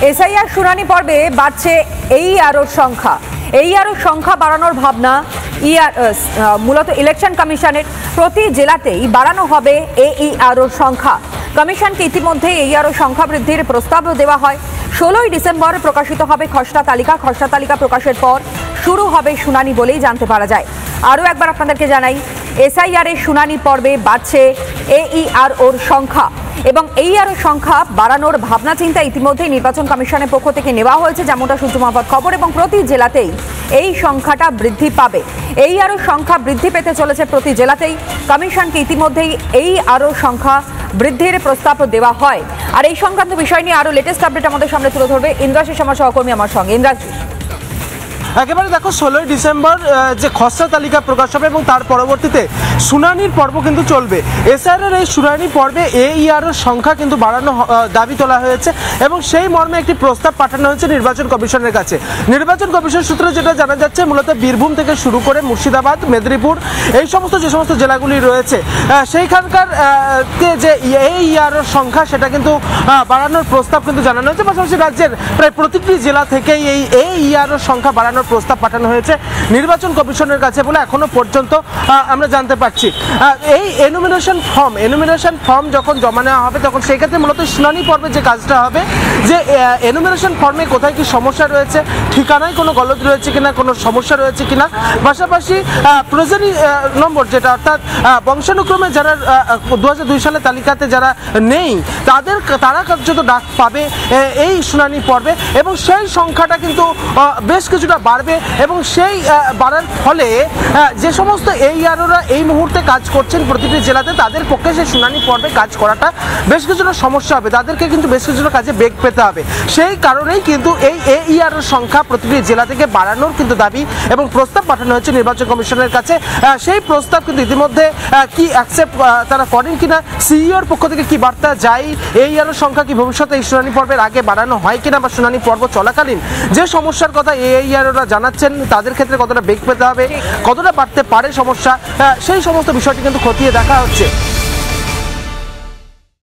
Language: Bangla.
এসআইআর শুনানি পর্বে বাড়ছে এইআরওর সংখ্যা। এইআরওর সংখ্যা বাড়ানোর ভাবনা মূলত ইলেকশন কমিশনের। প্রতি জেলাতেই বাড়ানো হবে এইআরওর সংখ্যা। কমিশনকে ইতিমধ্যে এইআরও সংখ্যা বৃদ্ধির প্রস্তাব দেওয়া হয়। 16ই ডিসেম্বর প্রকাশিত হবে খসড়া তালিকা। খসড়া তালিকা প্রকাশের পর শুরু হবে শুনানি বলেই জানতে পারা যায়। আরও একবার আপনাদেরকে জানাই, এসআইআর এর শুনানি পর্বে বাড়ছে এইআরওর সংখ্যা এবং এইআরও সংখ্যা বাড়ানোর ভাবনা চিন্তা ইতিমধ্যেই নির্বাচন কমিশনের পক্ষ থেকে নেওয়া হয়েছে, যেমনটা সূত্র মারফত খবর। এবং প্রতি জেলাতেই এই সংখ্যাটা বৃদ্ধি পাবে। এইআরও সংখ্যা বৃদ্ধি পেতে চলেছে প্রতি জেলাতেই। কমিশনকে ইতিমধ্যেই এইআরও সংখ্যা বৃদ্ধির প্রস্তাব দেওয়া হয়। আর এই সংক্রান্ত বিষয় নিয়ে আরো লেটেস্ট আপডেট আমাদের সামনে তুলে ধরবে ইন্দ্রাশিস, আমার সহকর্মী আমার সঙ্গে। ইন্দ্রাশিস, একেবারে দেখো 16ই ডিসেম্বর যে খসড়া তালিকা প্রকাশ হবে এবং তার পরবর্তীতে শুনানির পর্ব কিন্তু চলবে। এসআইআর এই শুনানি পর্বে এইআরওর সংখ্যা কিন্তু বাড়ানো দাবি তোলা হয়েছে এবং সেই মর্মে একটি প্রস্তাব পাঠানো হয়েছে নির্বাচন কমিশনের কাছে। নির্বাচন কমিশন সূত্রে যেটা জানা যাচ্ছে, মূলত বীরভূম থেকে শুরু করে মুর্শিদাবাদ, মেদিনীপুর, এই যে সমস্ত জেলাগুলি রয়েছে সেইখানকার যে এইআরওর সংখ্যা সেটা কিন্তু বাড়ানোর প্রস্তাব কিন্তু জানানো হয়েছে। পাশাপাশি রাজ্যের প্রায় প্রতিটি জেলা থেকেই এই এইআরওর সংখ্যা বাড়ানোর প্রস্তাব পাঠানো হয়েছে নির্বাচন কমিশনের কাছে বলে এখনো পর্যন্ত আমরা জানতে পারছি। এই এনুমিনেশন ফর্ম যখন জমা নেওয়া হবে তখন সেই ক্ষেত্রে মূলত শুনানি পর্বে যে কাজটা হবে, যে এনুমিনেশন ফর্মে কোথায় কি সমস্যা রয়েছে, ঠিকানায় কোনো গলদ রয়েছে কিনা, কোনো সমস্যা রয়েছে কিনা, পাশাপাশি প্রয়োজনী নম্বর যেটা অর্থাৎ বংশানুক্রমে যারা 2002 সালে তালিকাতে যারা নেই তারা কার্যত ডাক পাবে এই শুনানি পর্বে এবং সেই সংখ্যাটা কিন্তু বেশ কিছুটা বাড়বে। এবং সেই বাড়ার ফলে যে সমস্ত এইআরওরা এই মুহূর্তে কাজ করছেন প্রতিটি জেলাতে, তাদের পক্ষে সেই শুনানি পর্বে কাজ করাটা বেশ কিছুটা সমস্যা হবে। তাদেরকে কিন্তু বেশ কিছুটা কাজে বেগ পেতে হবে। সেই কারণেই কিন্তু এই এইআরওর সংখ্যা প্রতিটি জেলা থেকে বাড়ানোর কিন্তু দাবি এবং প্রস্তাব পাঠানো হয়েছে নির্বাচন কমিশনের কাছে। সেই প্রস্তাব কিন্তু ইতিমধ্যে কি অ্যাকসেপ্ট তারা করেন কিনা, সিইওর পক্ষ থেকে কি বার্তা যায়, এইআরওর সংখ্যা কি ভবিষ্যতে এই শুনানি পর্বের আগে বাড়ানো হয় কিনা, বা শুনানি পর্ব চলাকালীন যে সমস্যার কথা এইআরওরা জানাচ্ছেন তাদের ক্ষেত্রে কতটা বেগ পেতে হবে, কতটা বাড়তে পারে সমস্যা, সেই সমস্ত বিষয়টি কিন্তু খতিয়ে দেখা হচ্ছে।